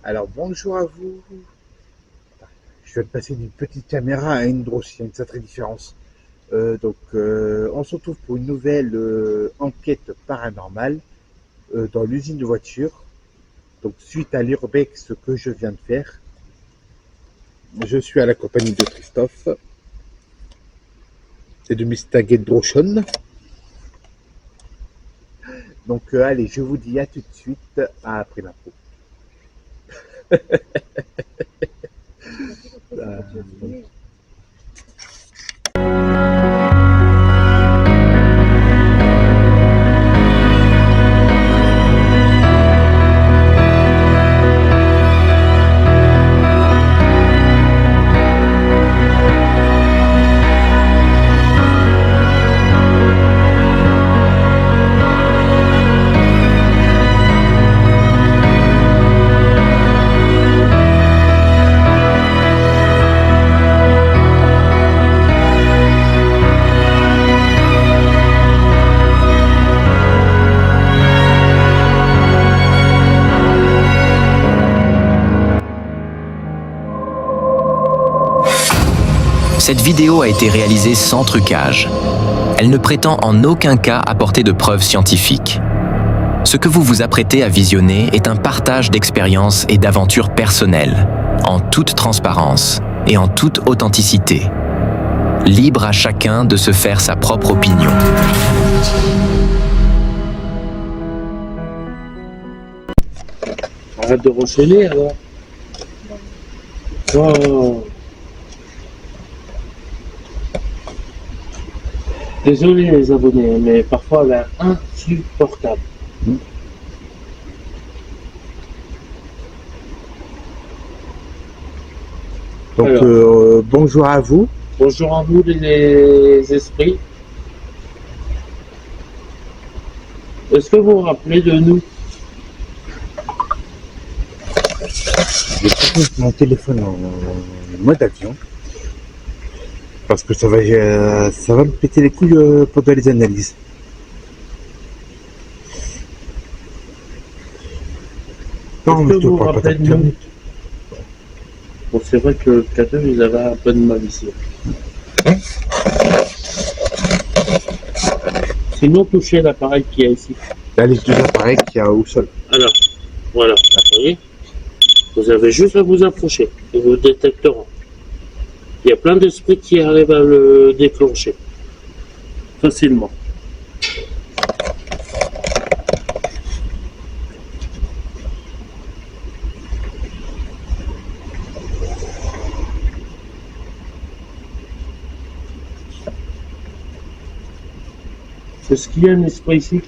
Alors bonjour à vous. Je vais passer d'une petite caméra à une grosse, il y a une sacrée différence. On se retrouve pour une nouvelle enquête paranormale dans l'usine de voitures. Donc suite à l'urbex que je viens de faire, je suis à la compagnie de Christophe et de Mr. Gedrochon. Donc allez, je vous dis à tout de suite après l'info. Cette vidéo a été réalisée sans trucage. Elle ne prétend en aucun cas apporter de preuves scientifiques. Ce que vous vous apprêtez à visionner est un partage d'expériences et d'aventures personnelles, en toute transparence et en toute authenticité. Libre à chacun de se faire sa propre opinion. Arrête de rocheler alors. Oh. Désolé les abonnés, mais parfois elle est insupportable. Donc bonjour à vous. Bonjour à vous les esprits. Est-ce que vous vous rappelez de nous? Je vais mettre mon téléphone en mode avion. Parce que ça va me péter les couilles pendant les analyses. Non, mais je te parle pas d'acteur. Bon, c'est vrai que le K2, ils avaient un peu de mal ici. Sinon, touchez l'appareil qu'il y a ici. Là, les deux appareils qu'il y a au sol. Alors, voilà, vous voyez, vous avez juste à vous approcher et vous détecterez. Il y a plein d'esprits qui arrivent à le déclencher facilement. Est-ce qu'il y a un esprit ici?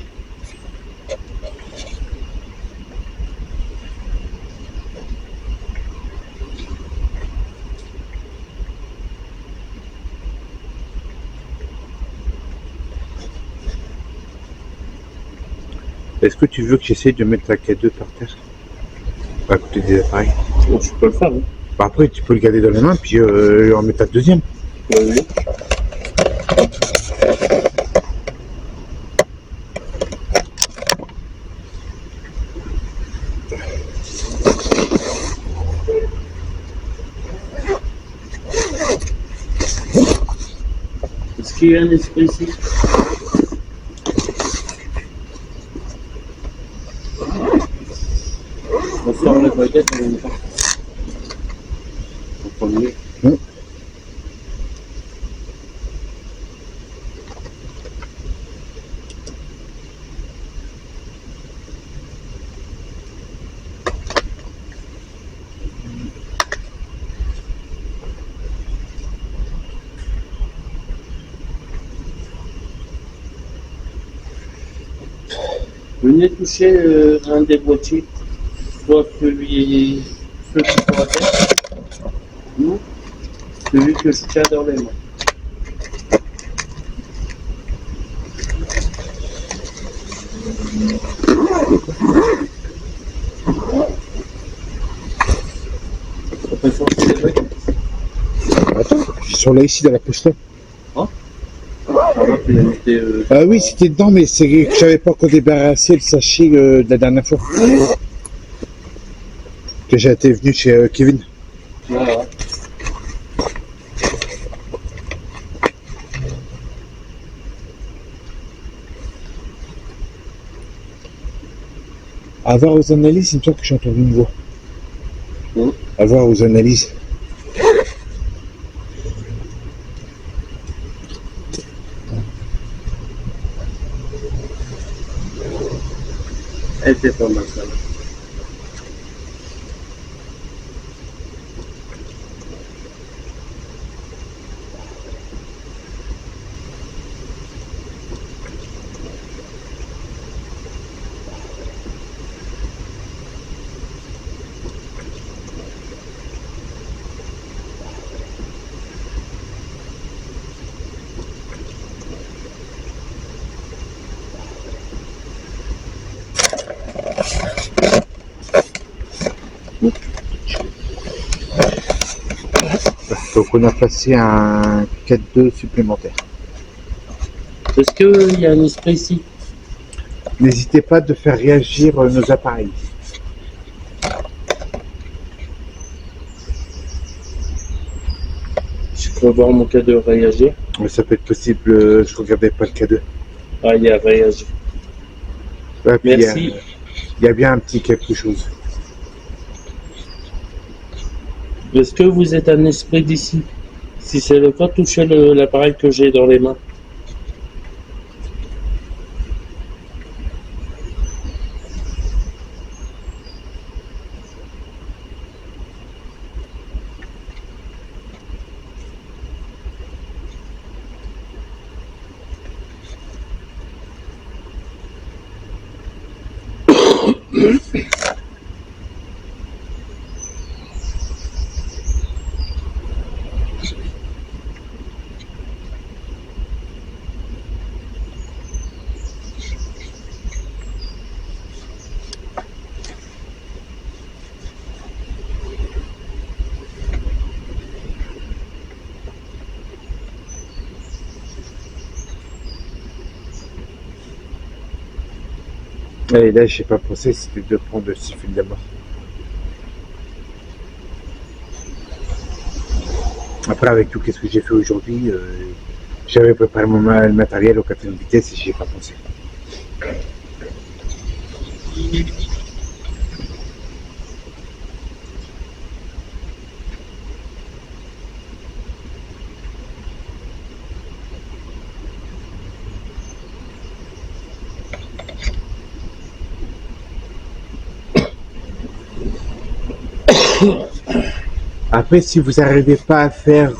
Est-ce que tu veux que j'essaye de mettre la K2 par terre à côté des appareils? Bon, je peux le faire. Hein. Bah après, tu peux le garder dans les mains, puis en mettre la deuxième. Oui. Est-ce qu'il y a un esprit ici? On ferme la baguette, on est parti. On prend mieux. Venez toucher un des boîtiers, soit celui qui sont à terre, ou celui que je tiens dans les mains. Attends, ils sont là ici dans la poche là. Hein? Ah oui, c'était dedans, mais c'est que j'avais pas encore débarrassé le sachet de la dernière fois. Que j'ai été venu chez Kevin. Voilà. À voir aux analyses, il me semble que j'ai entendu une voix. Mm. À voir aux analyses. Elle était pas mal, ça. Donc on a passé un 4-2 supplémentaire. Est-ce qu'il y a un esprit ici? N'hésitez pas de faire réagir nos appareils. Je peux voir mon cas de réagir. Mais ça peut être possible, je regardais pas le K2. Ah, il y a réagi. Ouais, puis Merci. il y a bien un petit quelque chose. Est-ce que vous êtes un esprit d'ici? Si c'est le cas, touchez l'appareil que j'ai dans les mains. Et là, j'ai pas pensé, c'était de prendre le sifflet d'abord. Après, avec tout ce que j'ai fait aujourd'hui, j'avais préparé mon matériel au 4ème vitesse et j'y ai pas pensé. Après, si vous n'arrivez pas à faire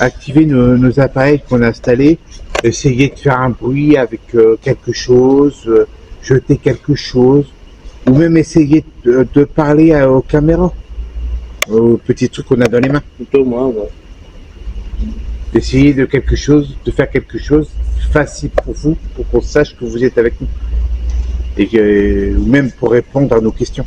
activer nos appareils qu'on a installés, essayez de faire un bruit avec quelque chose, jeter quelque chose, ou même essayer de parler aux caméras, aux petits trucs qu'on a dans les mains. Plutôt moi, ouais. D'essayer de quelque chose, de faire quelque chose facile pour vous, pour qu'on sache que vous êtes avec nous. Et ou même pour répondre à nos questions.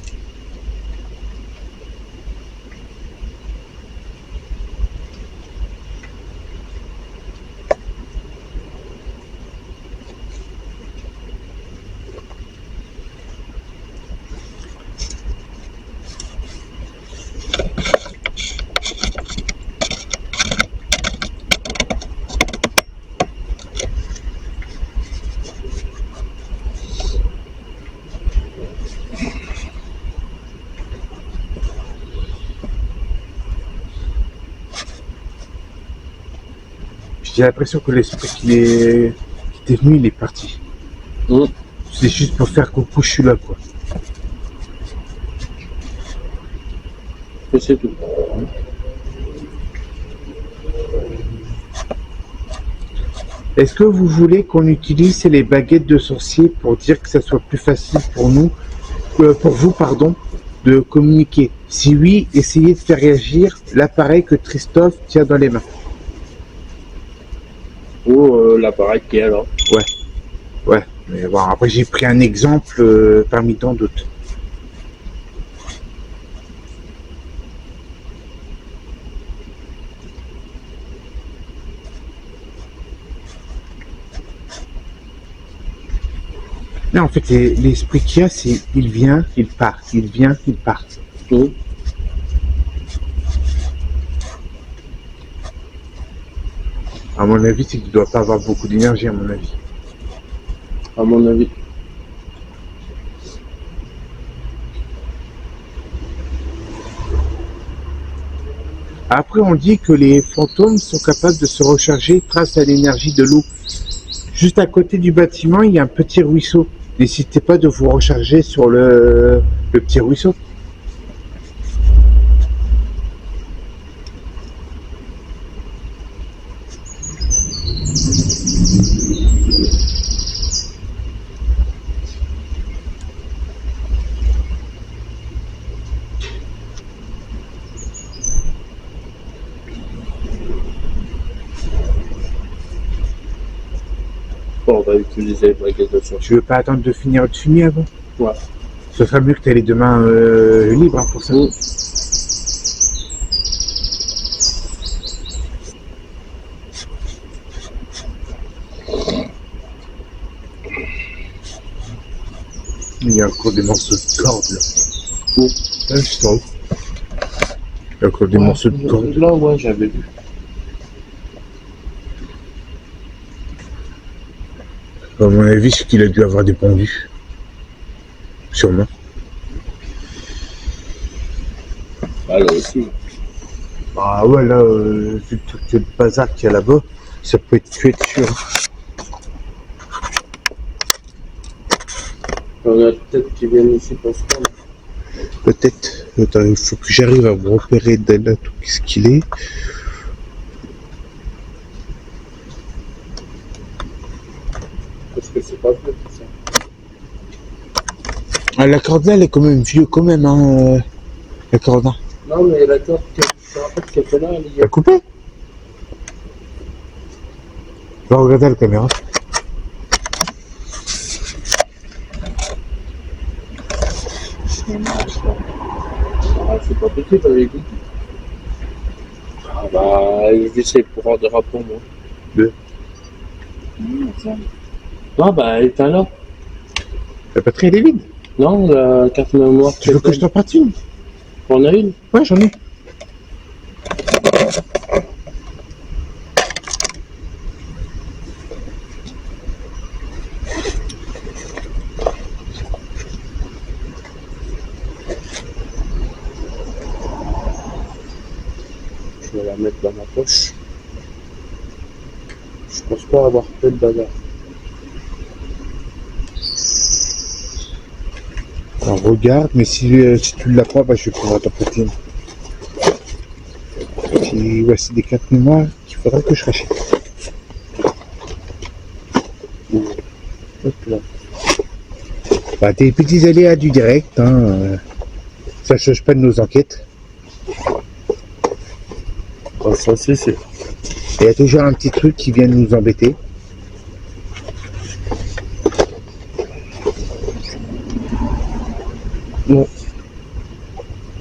J'ai l'impression que l'esprit qui était venu, il est parti. Mm. C'est juste pour faire coucou, je suis là, quoi. Et c'est tout. Est-ce que vous voulez qu'on utilise les baguettes de sorcier pour dire que ça soit plus facile pour nous, pour vous, pardon, de communiquer? Si oui, essayez de faire réagir l'appareil que Christophe tient dans les mains. Ou l'appareil qui est là. Ouais, mais bon, après j'ai pris un exemple parmi tant d'autres. Non, en fait, l'esprit qu'il y a, c'est il vient, il part, il vient, il part. Mmh. À mon avis, c'est qu'il ne doit pas avoir beaucoup d'énergie, à mon avis. À mon avis. Après, on dit que les fantômes sont capables de se recharger grâce à l'énergie de l'eau. Juste à côté du bâtiment, il y a un petit ruisseau. N'hésitez pas de vous recharger sur le petit ruisseau. Bon, on va utiliser les baguettes de soie. Tu veux pas attendre de finir de fumer avant? Ouais. Ce serait mieux que tu aies les deux mains libres hein, pour ça. Mmh. Il y a encore des morceaux de corde là. Où? Là, juste en haut. Il y a encore des morceaux de corde. Là, ouais, j'avais vu. À mon avis, c'est qu'il a dû avoir des pendus. Sûrement. Ah, là aussi. Ah ouais, là, vu tout le bazar qu'il y a là-bas, ça peut être tué sûr. On a peut-être qui viennent ici pour se prendre. Peut-être. Attends, il faut que j'arrive à me repérer de là tout ce qu'il est. Parce que c'est pas vrai tout ça. Ah, la corde là, elle est quand même vieux quand même, hein. La corde là. Non, mais la corde, je te rappelle qu'elle était là, elle y Elle a coupé. Va regarder la caméra. Ah, c'est pas possible avec lui. Ah bah, j'essaie pour rendre pour moi. Deux. Ah bah, elle est là. La batterie elle est vide. Non, la carte mémoire. Tu veux que je t'en parte une? On a une? Ouais, j'en ai. Je vais la mettre dans ma poche. Je pense pas avoir fait de bazar. Alors, regarde, mais si tu ne l'as pas, bah, je vais pouvoir t'en prêter une. Puis, voici des cartes mémoire qu'il faudra que je rachète. Hop là. Bah, des petits aléas du direct, hein. Ça ne change pas de nos enquêtes. Ah, ça c'est sûr. Il y a toujours un petit truc qui vient nous embêter. Non.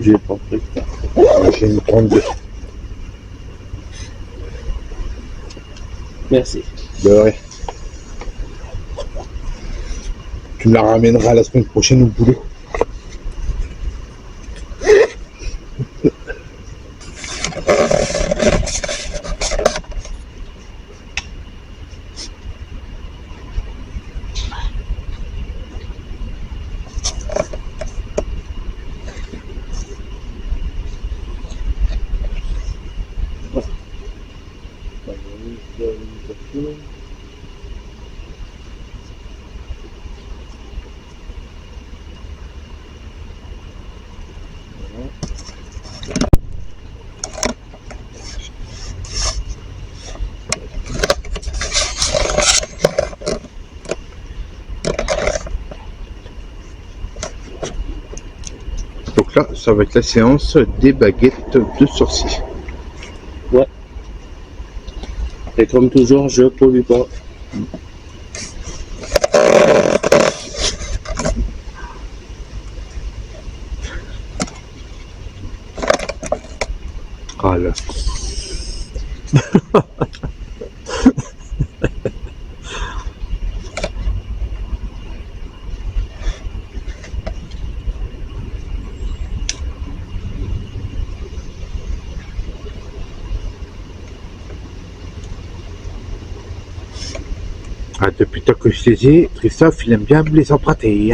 J'ai pas pris. J'ai une 32. Merci. De rien. Tu me la ramèneras la semaine prochaine au boulot. Donc là, ça va être la séance des baguettes de sorcier. Ouais. Et comme toujours, je pollue pas. Ah là. Ah, depuis le temps que je les ai, Christophe, il aime bien me les emprunter.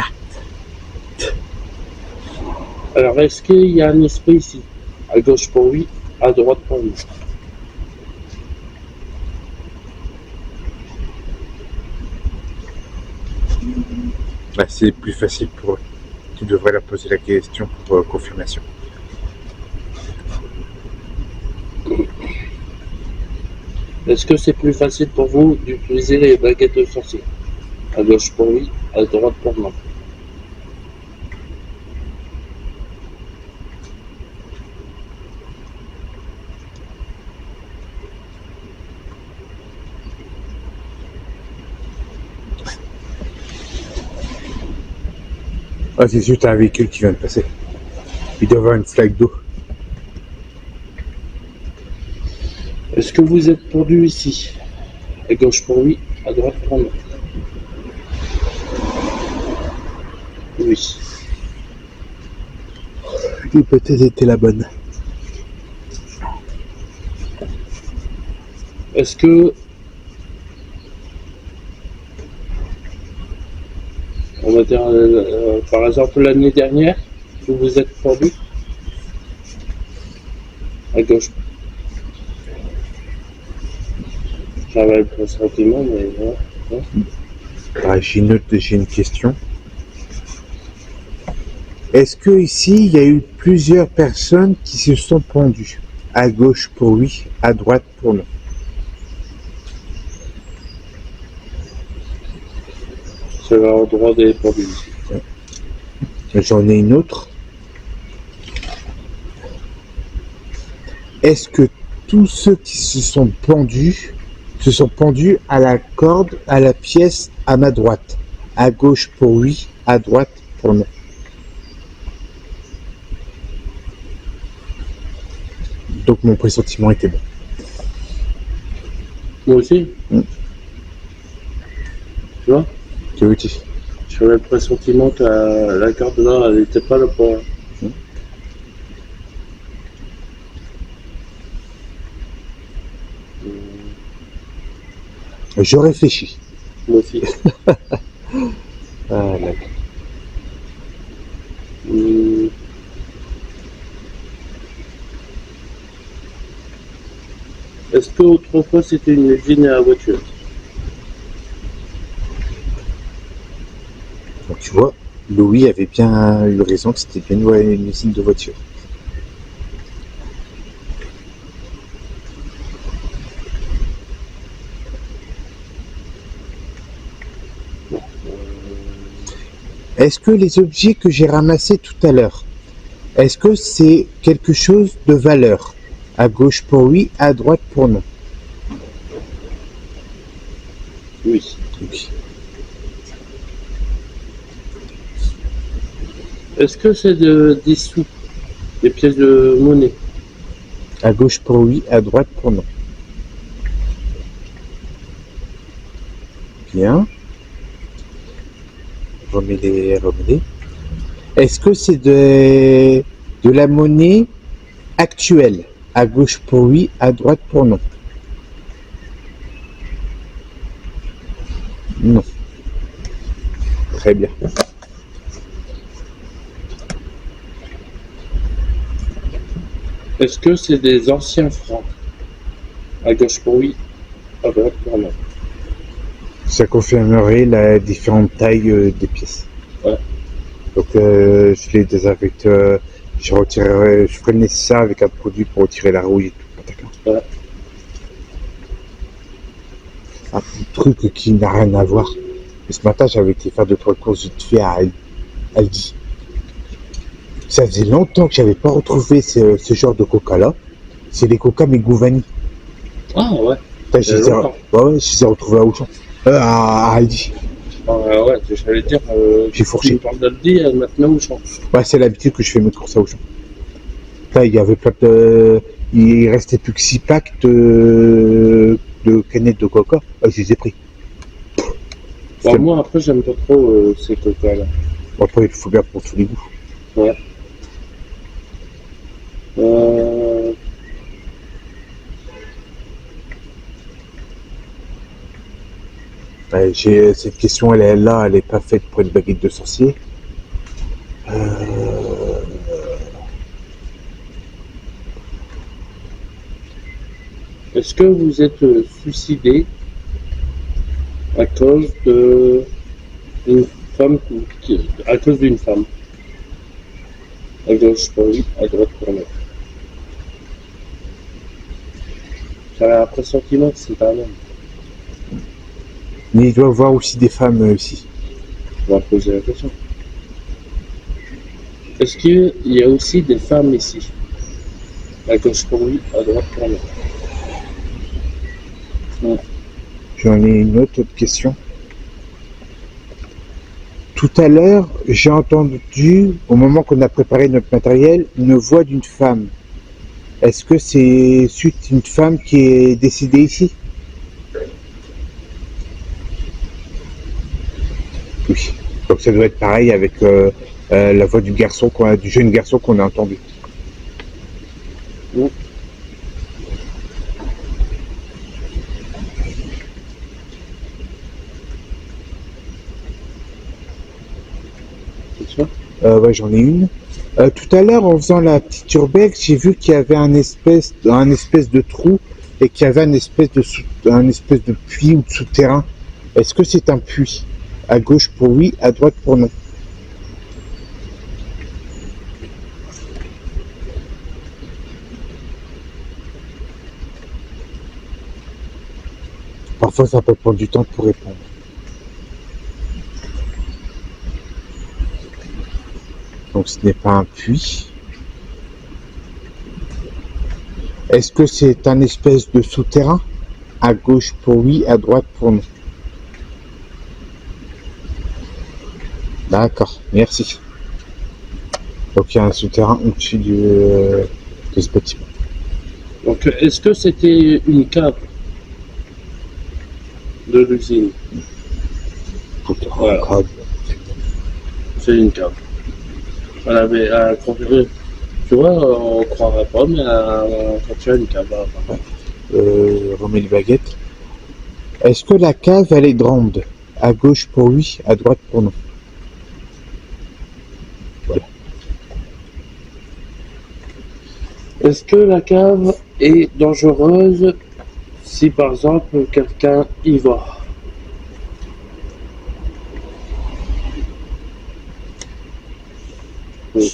Alors, est-ce qu'il y a un esprit ici? À gauche pour oui, à droite pour non. Bah, c'est plus facile pour eux. Tu devrais leur poser la question pour confirmation. Est-ce que c'est plus facile pour vous d'utiliser les baguettes de sorcier? À gauche pour oui, à droite pour non. Ah, c'est sûr, t'as un véhicule qui vient de passer. Il doit avoir une flaque d'eau. Est-ce que vous êtes pendu ici? À gauche pour oui, à droite pour non. Oui. L'hypothèse était la bonne. Est-ce que on va dire par exemple l'année dernière, vous vous êtes pendu? À gauche. J'avais le pressentiment, mais non. Ah, j'ai une question. Est-ce que ici, il y a eu plusieurs personnes qui se sont pendues? À gauche pour oui, à droite pour non. C'est l'endroit des pendus. J'en ai une autre. Est-ce que tous ceux qui se sont pendus à la corde, à la pièce à ma droite? À gauche pour oui, à droite pour non. Donc mon pressentiment était bon. Moi aussi. Tu vois? Tu veux dire? J'avais le pressentiment que la carte là, elle n'était pas là pour. Je réfléchis. Moi aussi. Ah, là. Est-ce que autrefois c'était une usine à voiture? Donc tu vois, Louis avait bien eu raison que c'était bien une usine de voiture. Est-ce que les objets que j'ai ramassés tout à l'heure, est-ce que c'est quelque chose de valeur? À gauche pour oui, à droite pour non. Oui. Oui. Est-ce que c'est des sous, des pièces de monnaie? À gauche pour oui, à droite pour non. Bien. Remets-les. Est-ce que c'est de la monnaie actuelle? À gauche pour oui, à droite pour non. Non. Très bien. Est-ce que c'est des anciens francs? À gauche pour oui, à droite pour non. Ça confirmerait la différente taille des pièces. Ouais. Donc je les désinfecte, je ferai le nécessaire avec un produit pour retirer la rouille et tout. D'accord. Ouais. Un truc qui n'a rien à voir. Et ce matin, j'avais été faire 2-3 courses vite fait à Aldi. Ça faisait longtemps que j'avais pas retrouvé ce genre de coca-là. C'est les coca Megouvani. Ah ouais. Je les ai retrouvés à Auchan. À Aldi. Ouais, j'allais dire. J'ai fourché. Tu parles d'Aldi maintenant ou Auchan? Ouais, c'est l'habitude que je fais mes courses à Auchan. Là, il y avait plein de. Il restait plus que 6 packs de canettes de coca. Je les ai pris. Bon, moi, après, j'aime pas trop ces coca-là. Bon, après, il faut bien pour tous les goûts. Ouais. Ouais, cette question, elle est là, elle n'est pas faite pour une baguette de sorcier. Est-ce que vous êtes suicidé à cause d'une femme à cause d'une femme? À gauche pour oui, à droite pour non. J'avais un pressentiment que c'était un homme. Mais il doit y avoir aussi des femmes ici. On va poser la question. Est-ce qu'il y a aussi des femmes ici? À gauche pour oui, à droite pour non. Ouais. J'en ai une autre question. Tout à l'heure, j'ai entendu, au moment qu'on a préparé notre matériel, une voix d'une femme. Est-ce que c'est suite une femme qui est décédée ici? Oui. Donc ça doit être pareil avec la voix du jeune garçon qu'on a entendu. Oui. Ouais, j'en ai une. Tout à l'heure, en faisant la petite urbex, j'ai vu qu'il y avait un espèce de trou et qu'il y avait un espèce de puits ou de souterrain. Est-ce que c'est un puits? À gauche pour oui, à droite pour non. Parfois, ça peut prendre du temps pour répondre. Donc ce n'est pas un puits. Est-ce que c'est un espèce de souterrain? À gauche pour oui, à droite pour non. D'accord, merci. Donc il y a un souterrain au-dessus de ce bâtiment. Donc est-ce que c'était une cave de l'usine? Voilà. C'est une cave. Elle avait un conduit. Tu vois, on croirait pas, mais quand tu as une cave. Remets les baguettes. Est-ce que la cave, elle est grande? À gauche pour oui, à droite pour non. Voilà. Est-ce que la cave est dangereuse si par exemple quelqu'un y va? Oui.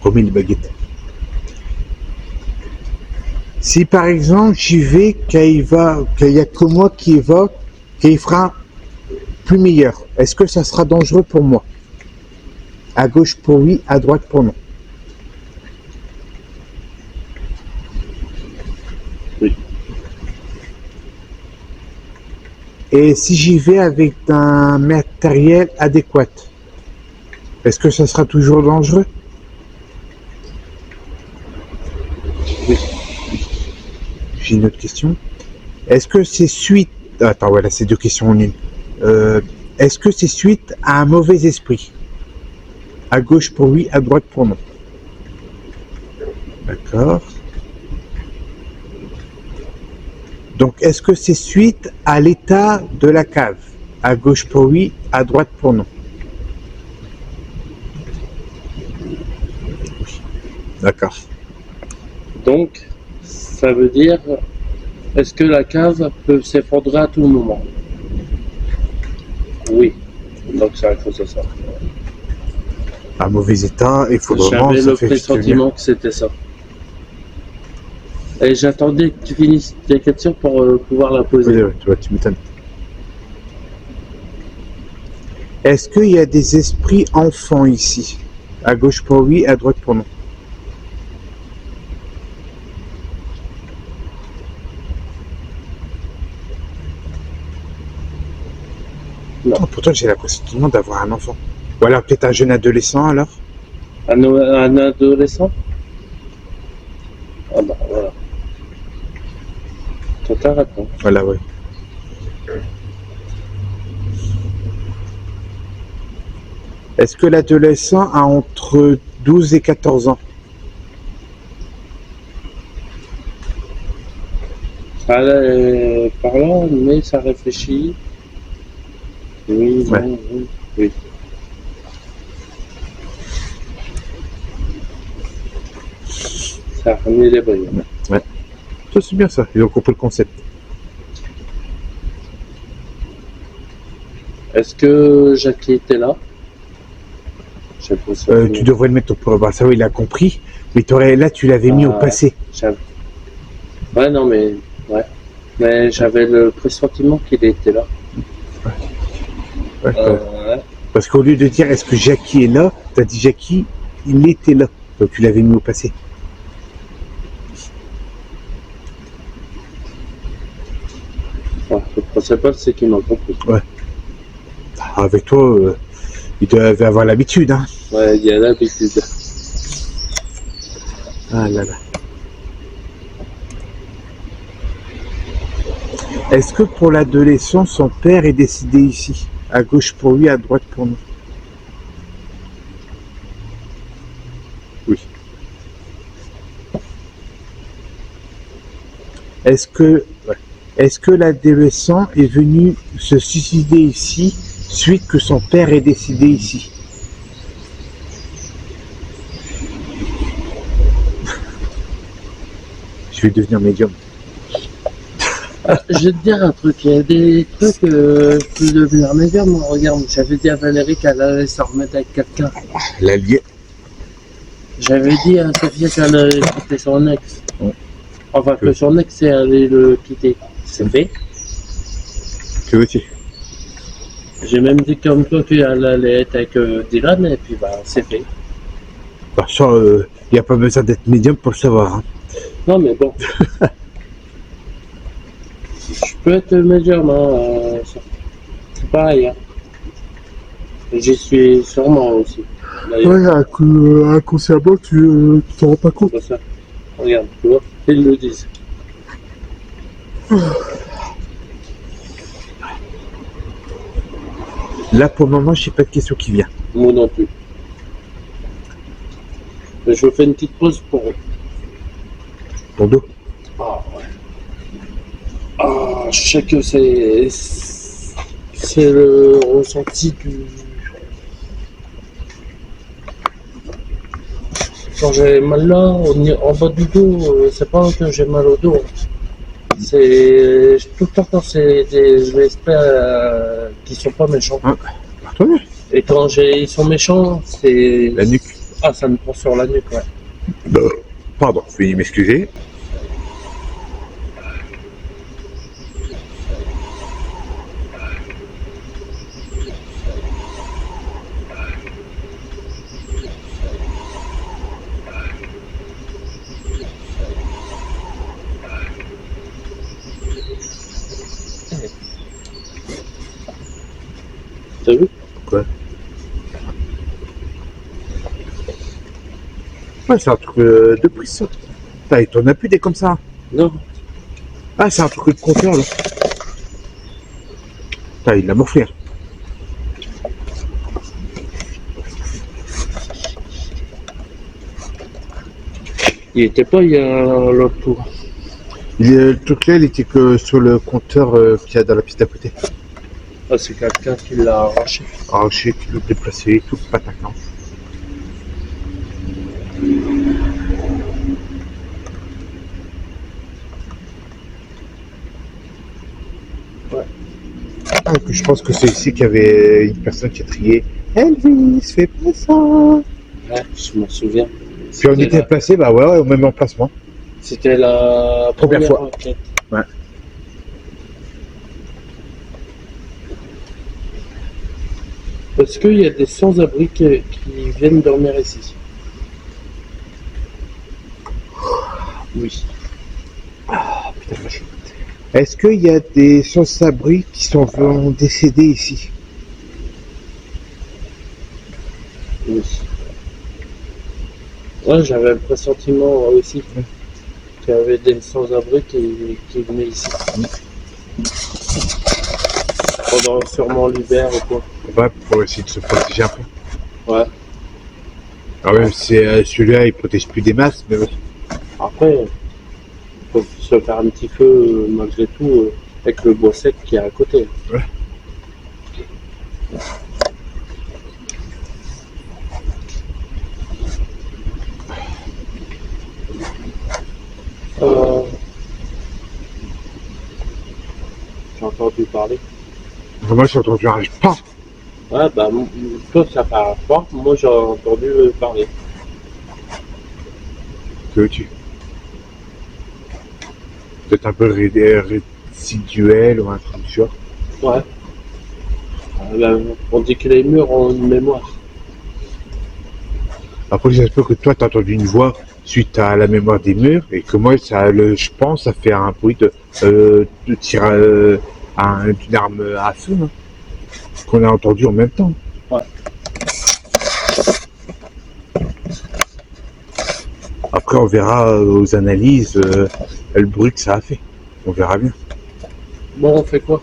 Remets les baguettes. Si par exemple j'y vais, qu'il y a que moi qui y va, qu'il fera plus meilleur, est-ce que ça sera dangereux pour moi? À gauche pour oui, à droite pour non. Oui. Et si j'y vais avec un matériel adéquat, est-ce que ça sera toujours dangereux? Oui. J'ai une autre question. Est-ce que c'est suite... Attends, voilà, c'est deux questions en une. Est-ce que c'est suite à un mauvais esprit? À gauche pour oui, à droite pour non. D'accord. Donc, est-ce que c'est suite à l'état de la cave? À gauche pour oui, à droite pour non. Oui. D'accord. Donc, ça veut dire, est-ce que la cave peut s'effondrer à tout moment? Oui. Donc, c'est à cause de ça. À mauvais état, il faut vraiment... J'avais le pressentiment que c'était ça. Et j'attendais que tu finisses tes questions pour pouvoir la poser. Oui, tu m'étonnes. Est-ce qu'il y a des esprits enfants ici? À gauche pour oui, à droite pour non. Non. Oh, pourtant, j'ai l'impression d'avoir un enfant. Ou alors peut-être un jeune adolescent alors? Un adolescent? Ah bah voilà. C'est ta réponse. Voilà, oui. Est-ce que l'adolescent a entre 12 et 14 ans? Parlant, mais ça réfléchit. Oui, Ouais. non, oui, oui. Ça a ramené les brillants. Ça, c'est bien ça. Ils ont compris le concept. Est-ce que Jackie était là? J'ai l'impression que Tu non. devrais le mettre au pro. Bah, ça, oui, il a compris. Mais là, tu l'avais mis au Ah, passé. Ouais, non, mais ouais. Mais j'avais le pressentiment qu'il était là. Ouais, Ouais. Parce qu'au lieu de dire est-ce que Jackie est là, t'as dit Jackie, il était là. Donc tu l'avais mis au passé. Ouais, le principal, c'est qu'il m'a compris. Avec toi, il devait avoir l'habitude. Hein. Ouais, il y a l'habitude. Ah là là. Est-ce que pour l'adolescent, son père est décidé ici? À gauche pour lui, à droite pour nous? Oui. Est-ce que l'adolescent est venu se suicider ici suite que son père est décédé ici? Je vais devenir médium. Je vais te dire un truc, il y a des trucs, je peux devenir médium. Moi, regarde, j'avais dit à Valérie qu'elle allait se remettre avec quelqu'un. L'allié. J'avais dit à Sophia qu'elle allait quitter son ex. Ouais. Enfin, que son ex allait le quitter. C'est fait. Tu aussi. J'ai même dit comme toi qu'elle allait être avec Dylan, et puis bah, c'est fait. Bah, ça, il n'y a pas besoin d'être médium pour le savoir. Hein. Non, mais bon. Je peux être médium, hein. C'est pareil, hein. J'y suis sûrement aussi. D'ailleurs, Inconsciemment, tu t'en rends pas compte. c'est ça. Regarde, tu vois, ils le disent. Là, pour le moment, je sais pas de question qui vient. Moi non plus. Mais je fais une petite pause pour eux. Ton dos. Ah ouais. Ah, je sais que c'est le ressenti du. Quand j'ai mal là, en bas du dos, c'est pas que j'ai mal au dos. C'est tout le temps quand c'est des espèces qui sont pas méchants. Pardon. Et quand ils sont méchants, c'est. La nuque. Ah, ça me prend sur la nuque, ouais. Pardon, veuillez m'excuser. T'as vu? Quoi? Ouais, c'est un truc de prise, ça. Putain, il t'en a plus des comme ça. Non. Ah, c'est un truc de compteur, là. Putain, il l'a morflé. Hein. Il était pas il y a l'autre tour. Le truc là, il était que sur le compteur qu'il y a dans la piste d'à côté. Ah, c'est quelqu'un qui l'a arraché. Arraché, qui l'a déplacé, tout pataquant. Ouais. Ah, je pense que c'est ici qu'il y avait une personne qui a trié Elvis, fais pas ça. Ouais, je m'en souviens. Puis on était placé, bah ouais, au même emplacement. C'était la Première fois. enquête. Ouais. Est-ce qu'il y a des sans-abri qui viennent dormir ici? Oui. Ah, putain, vache. Est-ce qu'il y a des sans-abri qui sont décédés ici? Oui. Ouais, j'avais le pressentiment aussi qu'il y avait des sans-abri qui venaient ici. Pendant sûrement l'hiver ou quoi. Ouais, pour essayer de se protéger un peu. Ouais. Ah ouais, c'est celui-là, il protège plus des masses, mais ouais. Après, faut se faire un petit feu malgré tout avec le bois sec qui est à côté. Ouais. J'ai entendu parler. Moi, j'ai entendu un pas. Ouais, bah, toi, ça part fort. Moi, j'ai entendu parler. Que veux-tu? Peut-être un peu résiduel ou un truc du genre. Ouais. On dit que les murs ont une mémoire. Après, j'espère que toi, tu as entendu une voix suite à la mémoire des murs et que moi, je pense, ça fait un bruit de tir d'une arme à feu, hein, qu'on a entendu en même temps. Ouais. Après, on verra aux analyses le bruit que ça a fait. On verra bien. Bon, on fait quoi?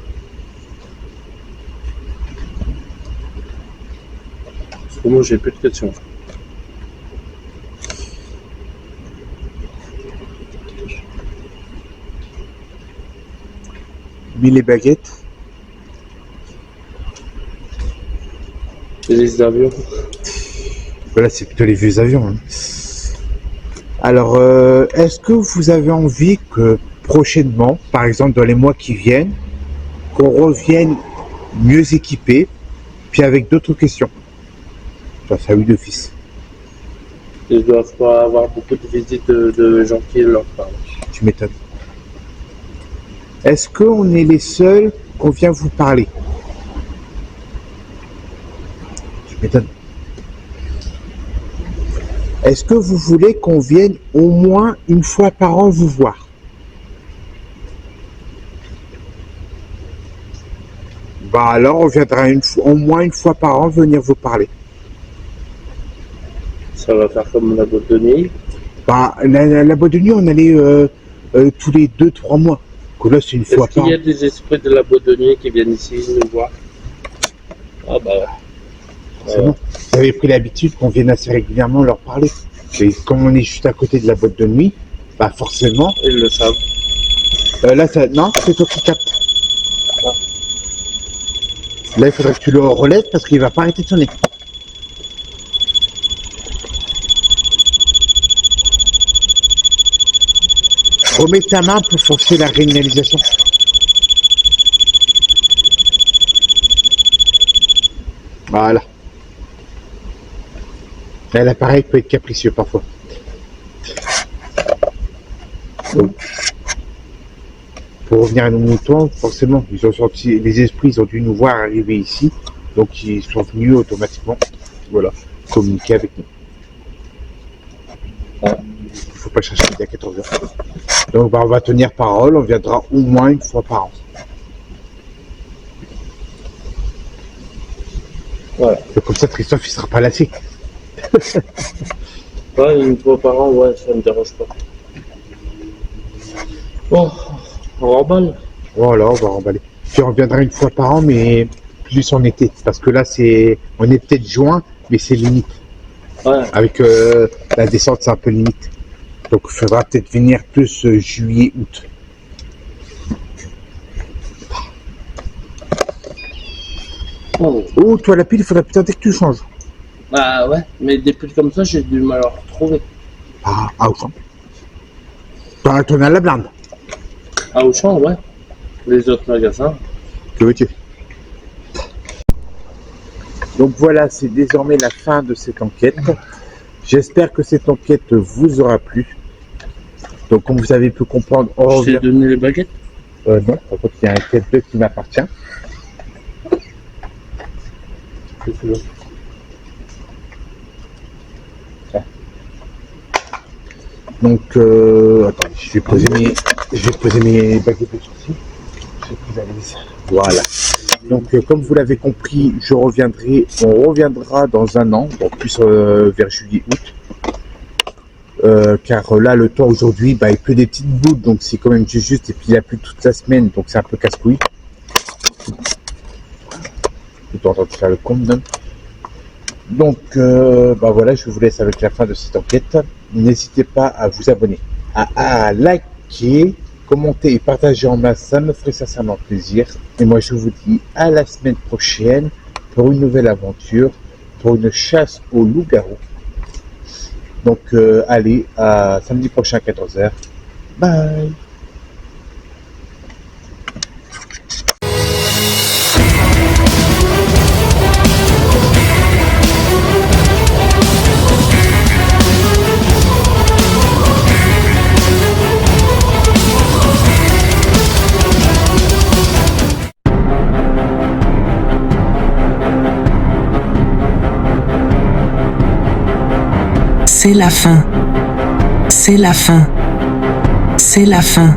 Parce que moi, j'ai plus de questions. Mis les baguettes. Les avions. Voilà, c'est plutôt les vieux avions, hein. Alors, est-ce que vous avez envie que prochainement, par exemple dans les mois qui viennent, qu'on revienne mieux équipé, puis avec d'autres questions? Ça a eu d'office. Ils doivent pas avoir beaucoup de visites de gens qui leur parlent. Tu m'étonnes. Est-ce qu'on est les seuls qu'on vient vous parler? Tu m'étonnes. Est-ce que vous voulez qu'on vienne au moins une fois par an vous voir? Bah alors on viendra au moins une fois par an venir vous parler. Ça va faire comme la boîte de nuit. Bah la boîte de nuit on allait tous les 2-3 mois. Que là c'est une fois Est-ce par qu'il y an. a des esprits de la boîte de nuit qui viennent ici nous voir? Ah bah C'est bon. Vous avez pris l'habitude qu'on vienne assez régulièrement leur parler. Et comme on est juste à côté de la boîte de nuit, bah forcément. ils le savent. Là, non, c'est toi qui captes. Là, il faudrait que tu le relèves parce qu'il va pas arrêter de sonner. Remets ta main pour forcer la réalisation. Voilà. Là, l'appareil peut être capricieux parfois. Donc, pour revenir à nos moutons, forcément, ils ont sorti, les esprits ils ont dû nous voir arriver ici, donc ils sont venus automatiquement, voilà, communiquer avec nous. Il ne faut pas chercher midi à 14h. Donc bah, on va tenir parole, on viendra au moins une fois par an. Voilà. Donc, comme ça, Christophe il sera pas lassé. Ouais, une fois par an, ouais, ça me dérange pas. Bon, on remballe. Voilà, on va remballer. Puis on reviendra une fois par an, mais plus en été, parce que là on est peut-être juin, mais c'est limite. Ouais. Avec la descente, c'est un peu limite. Donc il faudra peut-être venir plus juillet, août. Oh, toi la pile, il faudrait peut-être que tu changes. Ah ouais, mais des pulls comme ça, j'ai du mal à retrouver. Ah, à Auchan. T'en as à la blinde. À Auchan, ouais. Les autres magasins. Que veux-tu? Donc voilà, c'est désormais la fin de cette enquête. J'espère que cette enquête vous aura plu. Donc comme vous avez pu comprendre, on Je t'ai revient... donné les baguettes? Non, par contre il y a un enquête 2 qui m'appartient. Qu'est-ce que tu veux? Donc, attendez, je vais poser mes baguettes de sourcils. Je vais poser la vis. Voilà. Donc, comme vous l'avez compris, on reviendra dans un an, donc plus vers juillet-août. Car là, le temps aujourd'hui, bah, il pleut des petites gouttes, donc c'est quand même juste, et puis il a plu toute la semaine, donc c'est un peu casse-couille. Je suis en train de faire le compte, non? Donc, bah voilà, je vous laisse avec la fin de cette enquête. N'hésitez pas à vous abonner, à liker liker, commenter et partager en masse, ça me ferait sincèrement plaisir. Et moi, je vous dis à la semaine prochaine pour une nouvelle aventure, pour une chasse au loup-garou. Donc, allez, à samedi prochain à 14h. Bye! C'est la fin. C'est la fin. C'est la fin.